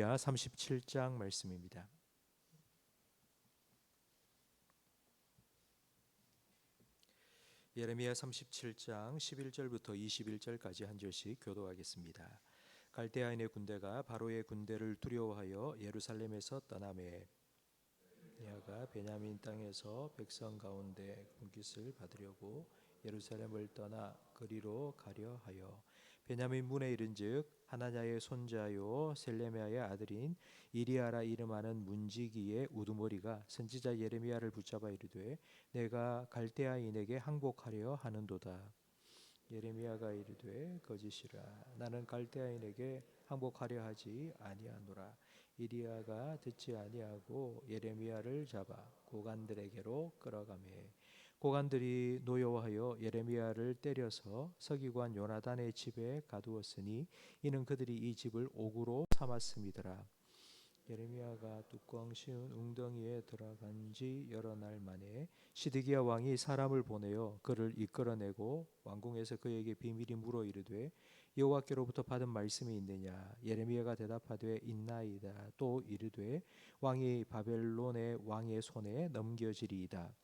예레미야 37장 말씀입니다. 예레미야 37장 11절부터 21절까지 한 절씩 교도하겠습니다. 갈대아인의 군대가 바로의 군대를 두려워하여 예루살렘에서 떠나매 네아가 베냐민 땅에서 백성 가운데 군깃을 받으려고 예루살렘을 떠나 그리로 가려 하여 베냐민 문에 이른즉 하나냐의 손자요 셀레미야의 아들인 이리아라 이름하는 문지기의 우두머리가 선지자 예레미야를 붙잡아 이르되 내가 갈대아인에게 항복하려 하는도다. 예레미야가 이르되 거짓이라 나는 갈대아인에게 항복하려 하지 아니하노라. 이리야가 듣지 아니하고 예레미야를 잡아 고관들에게로 끌어가매 고관들이 노여워하여 예레미야를 때려서 서기관 요나단의 집에 가두었으니 이는 그들이 이 집을 옥으로 삼았음이더라. 예레미야가 뚜껑 씌운 웅덩이에 들어간 지 여러 날 만에 시드기야 왕이 사람을 보내어 그를 이끌어내고 왕궁에서 그에게 비밀이 물어 이르되 여호와께로부터 받은 말씀이 있느냐. 예레미야가 대답하되 있나이다. 또 이르되 왕이 바벨론의 왕의 손에 넘겨지리이다.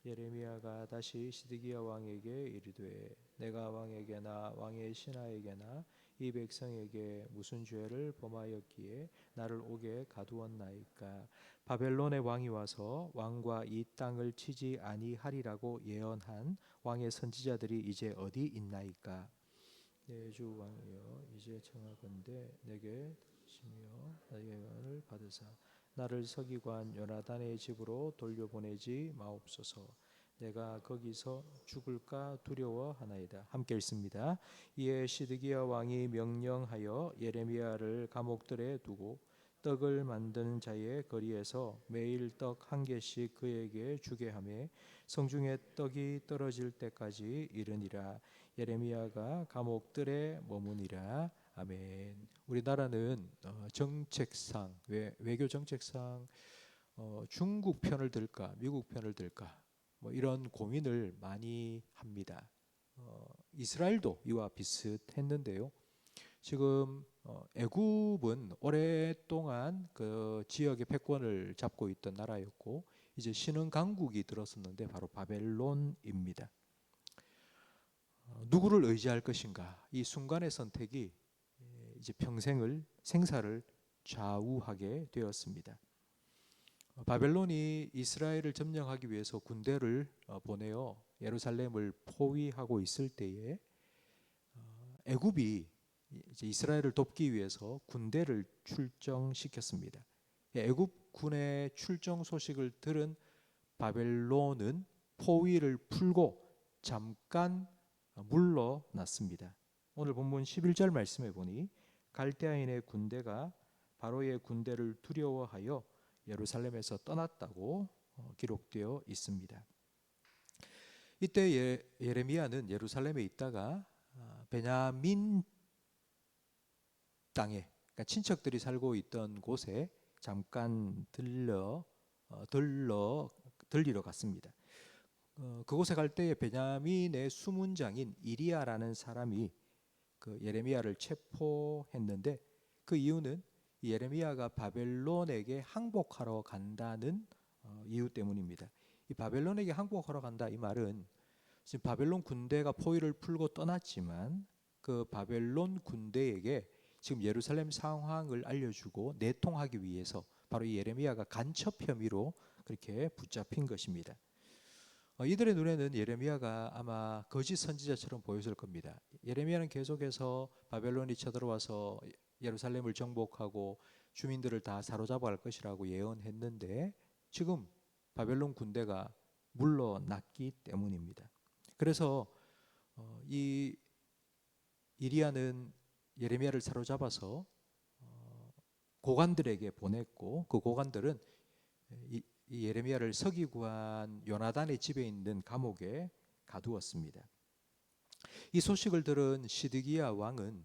예레미야가 다시 시드기야 왕에게 이르되 내가 왕에게나 왕의 신하에게나 이 백성에게 무슨 죄를 범하였기에 나를 옥에 가두었나이까. 바벨론의 왕이 와서 왕과 이 땅을 치지 아니하리라고 예언한 왕의 선지자들이 이제 어디 있나이까. 내 주 왕이여 이제 청하건대 내게 들으시며 나의 예언을 받으사 나를 서기관 요나단의 집으로 돌려보내지 마옵소서. 내가 거기서 죽을까 두려워하나이다. 함께 읽습니다. 이에 시드기야 왕이 명령하여 예레미야를 감옥들에 두고 떡을 만드는 자의 거리에서 매일 떡 한 개씩 그에게 주게 하며 성중에 떡이 떨어질 때까지 이르니라. 예레미야가 감옥들에 머무니라. 아멘. 우리나라는 정책상 외교 정책상 중국 편을 들까 미국 편을 들까 뭐 이런 고민을 많이 합니다. 이스라엘도 이와 비슷했는데요. 지금 애굽은 오랫동안 그 지역의 패권을 잡고 있던 나라였고 이제 신흥 강국이 들었었는데 바로 바벨론입니다. 누구를 의지할 것인가? 이 순간의 선택이 이제 평생을 생사를 좌우하게 되었습니다. 바벨론이 이스라엘을 점령하기 위해서 군대를 보내어 예루살렘을 포위하고 있을 때에 애굽이 이제 이스라엘을 돕기 위해서 군대를 출정시켰습니다. 애굽 군의 출정 소식을 들은 바벨론은 포위를 풀고 잠깐 물러났습니다. 오늘 본문 11절 말씀에 보니 갈대아인의 군대가 바로의 군대를 두려워하여 예루살렘에서 떠났다고 기록되어 있습니다. 이때 예레미야는 예루살렘에 있다가 베냐민 땅에 그러니까 친척들이 살고 있던 곳에 잠깐 들리러 갔습니다. 그곳에 갈 때에 베냐민의 수문장인 이리야라는 사람이 그 예레미야를 체포했는데 그 이유는 예레미야가 바벨론에게 항복하러 간다는 이유 때문입니다. 이 바벨론에게 항복하러 간다 이 말은 지금 바벨론 군대가 포위를 풀고 떠났지만 그 바벨론 군대에게 지금 예루살렘 상황을 알려주고 내통하기 위해서 바로 이 예레미야가 간첩 혐의로 그렇게 붙잡힌 것입니다. 이들의 눈에는 예레미야가 아마 거짓 선지자처럼 보였을 겁니다. 예레미야는 계속해서 바벨론이 쳐들어와서 예루살렘을 정복하고 주민들을 다 사로잡아갈 것이라고 예언했는데 지금 바벨론 군대가 물러났기 때문입니다. 그래서 이 이리야는 예레미야를 사로잡아서 고관들에게 보냈고 그 고관들은 이 예레미야를 서기관 요나단의 집에 있는 감옥에 가두었습니다. 이 소식을 들은 시드기야 왕은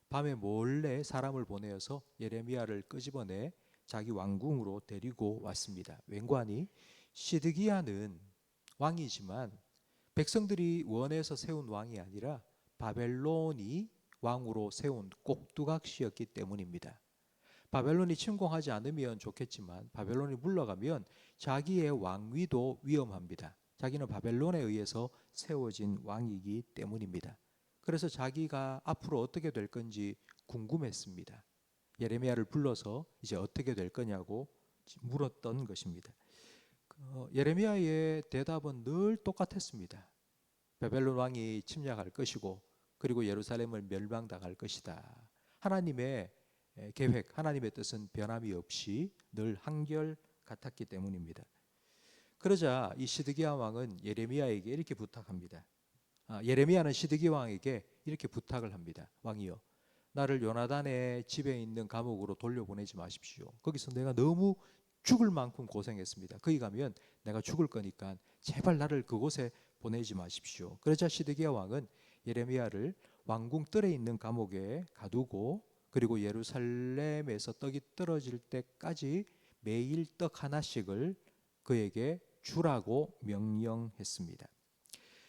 밤에 몰래 사람을 보내어서 예레미야를 끄집어내 자기 왕궁으로 데리고 왔습니다. 웬관이 시드기야는 왕이지만 백성들이 원해서 세운 왕이 아니라 바벨론이 왕으로 세운 꼭두각시였기 때문입니다. 바벨론이 침공하지 않으면 좋겠지만 바벨론이 물러가면 자기의 왕위도 위험합니다. 자기는 바벨론에 의해서 세워진 왕이기 때문입니다. 그래서 자기가 앞으로 어떻게 될 건지 궁금했습니다. 예레미야를 불러서 이제 어떻게 될 거냐고 물었던 것입니다. 예레미야의 대답은 늘 똑같았습니다. 바벨론 왕이 침략할 것이고 그리고 예루살렘을 멸망당할 것이다. 하나님의 계획, 하나님의 뜻은 변함이 없이 늘 한결 같았기 때문입니다. 그러자 이 시드기야 왕은 예레미야에게 이렇게 부탁합니다. 예레미야는 시드기야 왕에게 이렇게 부탁을 합니다. 왕이여, 나를 요나단의 집에 있는 감옥으로 돌려보내지 마십시오. 거기서 내가 너무 죽을 만큼 고생했습니다. 거기 가면 내가 죽을 거니까 제발 나를 그곳에 보내지 마십시오. 그러자 시드기야 왕은 예레미야를 왕궁 뜰에 있는 감옥에 가두고 그리고 예루살렘에서 떡이 떨어질 때까지 매일 떡 하나씩을 그에게 주라고 명령했습니다.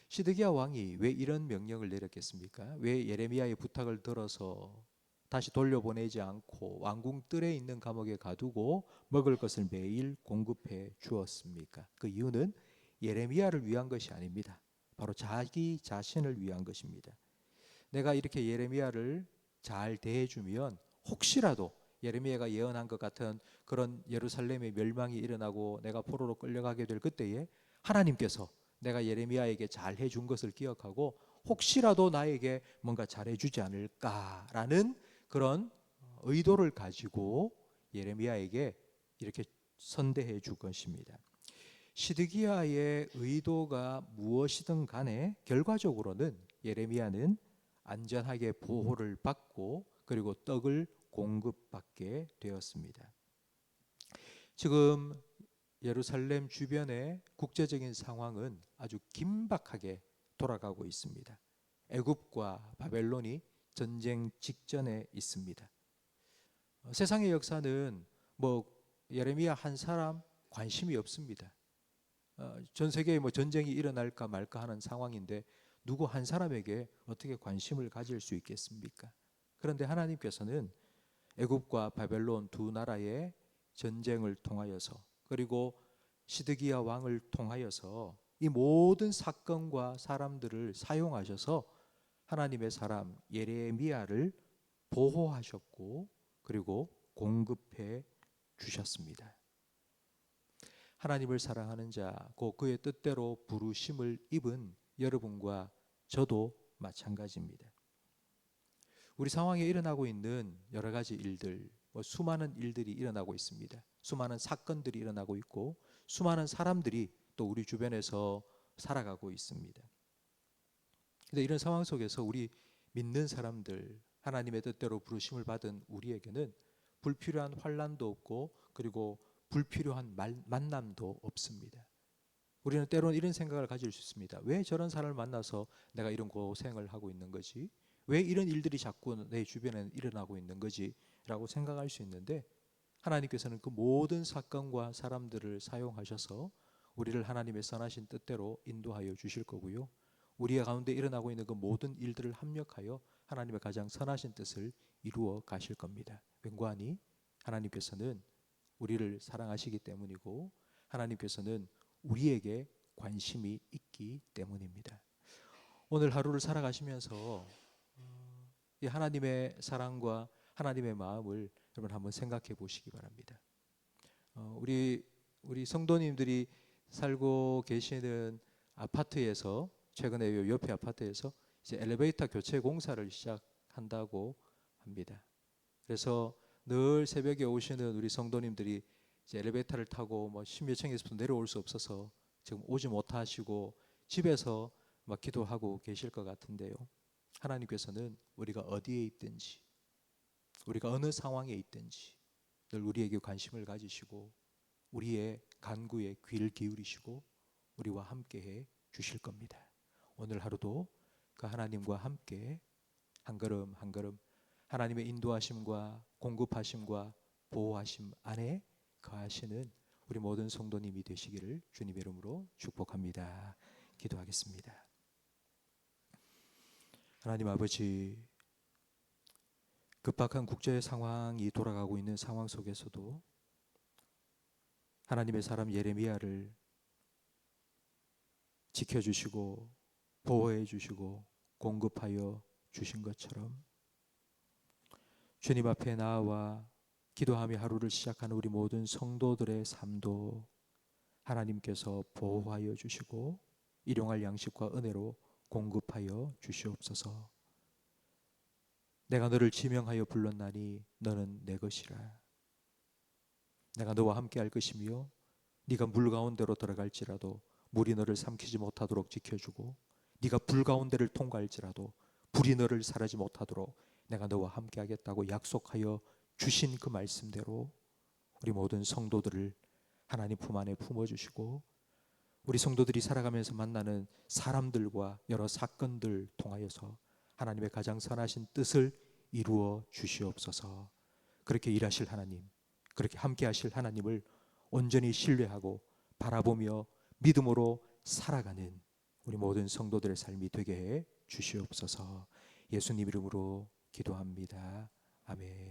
시드기야 왕이 왜 이런 명령을 내렸겠습니까? 왜 예레미야의 부탁을 들어서 다시 돌려보내지 않고 왕궁 뜰에 있는 감옥에 가두고 먹을 것을 매일 공급해 주었습니까? 그 이유는 예레미야를 위한 것이 아닙니다. 바로 자기 자신을 위한 것입니다. 내가 이렇게 예레미야를 잘 대해주면 혹시라도 예레미야가 예언한 것 같은 그런 예루살렘의 멸망이 일어나고 내가 포로로 끌려가게 될 그때에 하나님께서 내가 예레미야에게 잘 해준 것을 기억하고 혹시라도 나에게 뭔가 잘해주지 않을까라는 그런 의도를 가지고 예레미야에게 이렇게 선대해 줄 것입니다. 시드기야의 의도가 무엇이든 간에 결과적으로는 예레미야는 안전하게 보호를 받고 그리고 떡을 공급받게 되었습니다. 지금 예루살렘 주변의 국제적인 상황은 아주 긴박하게 돌아가고 있습니다. 애굽과 바벨론이 전쟁 직전에 있습니다. 세상의 역사는 예레미야 한 사람 관심이 없습니다. 전 세계에 전쟁이 일어날까 말까 하는 상황인데 누구 한 사람에게 어떻게 관심을 가질 수 있겠습니까? 그런데 하나님께서는 애굽과 바벨론 두 나라의 전쟁을 통하여서 그리고 시드기야 왕을 통하여서 이 모든 사건과 사람들을 사용하셔서 하나님의 사람 예레미야를 보호하셨고 그리고 공급해 주셨습니다. 하나님을 사랑하는 자, 곧 그의 뜻대로 부르심을 입은 여러분과 저도 마찬가지입니다. 우리 상황에 일어나고 있는 여러 가지 일들, 수많은 일들이 일어나고 있습니다. 수많은 사건들이 일어나고 있고 수많은 사람들이 또 우리 주변에서 살아가고 있습니다. 그런데 이런 상황 속에서 우리 믿는 사람들, 하나님의 뜻대로 부르심을 받은 우리에게는 불필요한 환난도 없고 그리고 불필요한 만남도 없습니다. 우리는 때로는 이런 생각을 가질 수 있습니다. 왜 저런 사람을 만나서 내가 이런 고생을 하고 있는 거지? 왜 이런 일들이 자꾸 내 주변에 일어나고 있는 거지? 라고 생각할 수 있는데 하나님께서는 그 모든 사건과 사람들을 사용하셔서 우리를 하나님의 선하신 뜻대로 인도하여 주실 거고요. 우리의 가운데 일어나고 있는 그 모든 일들을 합력하여 하나님의 가장 선하신 뜻을 이루어 가실 겁니다. 왠고하니 하나님께서는 우리를 사랑하시기 때문이고 하나님께서는 우리에게 관심이 있기 때문입니다. 오늘 하루를 살아가시면서 이 하나님의 사랑과 하나님의 마음을 여러분 한번 생각해 보시기 바랍니다. 우리 성도님들이 살고 계시는 아파트에서 최근에 요 옆에 아파트에서 이제 엘리베이터 교체 공사를 시작한다고 합니다. 그래서 늘 새벽에 오시는 우리 성도님들이 이제 엘리베이터를 타고 십몇 층에서부터 내려올 수 없어서 지금 오지 못하시고 집에서 막 기도하고 계실 것 같은데요. 하나님께서는 우리가 어디에 있든지 우리가 어느 상황에 있든지 늘 우리에게 관심을 가지시고 우리의 간구에 귀를 기울이시고 우리와 함께해 주실 겁니다. 오늘 하루도 그 하나님과 함께 한 걸음 한 걸음 하나님의 인도하심과 공급하심과 보호하심 안에 거하시는 우리 모든 성도님이 되시기를 주님의 이름으로 축복합니다. 기도하겠습니다. 하나님 아버지, 급박한 국제 상황이 돌아가고 있는 상황 속에서도 하나님의 사람 예레미야를 지켜주시고 보호해 주시고 공급하여 주신 것처럼 주님 앞에 나아와 기도하며 하루를 시작하는 우리 모든 성도들의 삶도 하나님께서 보호하여 주시고 일용할 양식과 은혜로 공급하여 주시옵소서. 내가 너를 지명하여 불렀나니 너는 내 것이라. 내가 너와 함께 할 것이며 네가 물 가운데로 들어갈지라도 물이 너를 삼키지 못하도록 지켜주고 네가 불 가운데를 통과할지라도 불이 너를 사르지 못하도록 내가 너와 함께 하겠다고 약속하여 주신 그 말씀대로 우리 모든 성도들을 하나님 품 안에 품어주시고 우리 성도들이 살아가면서 만나는 사람들과 여러 사건들 통하여서 하나님의 가장 선하신 뜻을 이루어 주시옵소서. 그렇게 일하실 하나님, 그렇게 함께 하실 하나님을 온전히 신뢰하고 바라보며 믿음으로 살아가는 우리 모든 성도들의 삶이 되게 해 주시옵소서. 예수님 이름으로 기도합니다. 아멘.